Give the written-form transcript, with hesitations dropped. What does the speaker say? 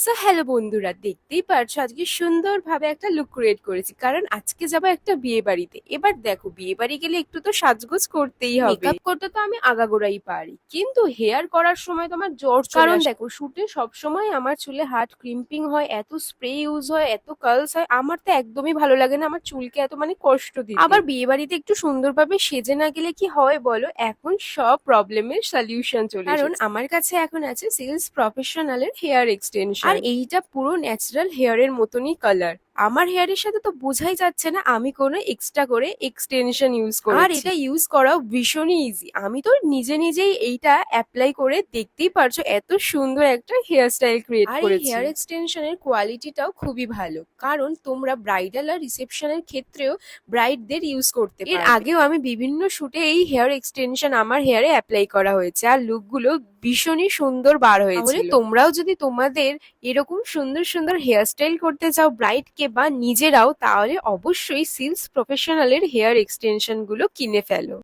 So hello বন্ধুরা, দেখতেই পারছো আজকে সুন্দরভাবে একটা লুক ক্রিয়েট করেছি, কারণ আজকে যাবো একটা বিয়ে বাড়িতে। এবার দেখো, বিয়ে বাড়ি গেলে একটু তো সাজগোজ করতেই হবে। মেকআপ করতে তো আমি আগাগোড়াই পারি, কিন্তু হেয়ার করার সময় তো আমার জ্বর চলে আসে। কারণ দেখো, শুটে সবসময় আমার চুলে হার্ড ক্রিম্পিং হয়, এত স্প্রে ইউজ হয়, এত কার্লস হয়, আমার তো একদমই ভালো লাগে না আমার চুলকে এত কষ্ট দিতে। আবার বিয়ে বাড়িতে একটু সুন্দরভাবে সেজে না গেলে কি হয় বলো? এখন সব প্রবলেমের সলিউশন চলে এসেছে, কারণ আমার কাছে এখন আছে সিলস প্রফেশনালের হেয়ার এক্সটেনশন। আর এইটা পুরো ন্যাচারাল হেয়ারের মতনই কালার। আমার হেয়ারের সাথে তো বোঝাই যাচ্ছে না আমি কোনো এক্সট্রা করে এক্সটেনশন ইউজ করেছি। আর এটা ইউজ করাও ভীষণই ইজি। আমি তো নিজে নিজেই এইটা অ্যাপ্লাই করে দেখতেই পারছো এত সুন্দর একটা হেয়ার স্টাইল ক্রিয়েট করেছি। আর এই হেয়ার এক্সটেনশনের কোয়ালিটিটাও খুবই ভালো, কারণ তোমরা ব্রাইডাল আর রিসেপশনের ক্ষেত্রেও ব্রাইডদের ইউজ করতে পারবে। এর আগেও আমি বিভিন্ন শুটে এই হেয়ার এক্সটেনশন আমার হেয়ারে অ্যাপ্লাই করা হয়েছে, আর লুকগুলো ভীষণই সুন্দর বার হয়েছিল। তাহলে তোমরাও যদি তোমাদের এরকম সুন্দর সুন্দর হেয়ারস্টাইল করতে চাও ব্রাইডকে বা নিজেরাও, তাহলে অবশ্যই সিলস প্রফেশনালের হেয়ার এক্সটেনশন গুলো কিনে ফেলো।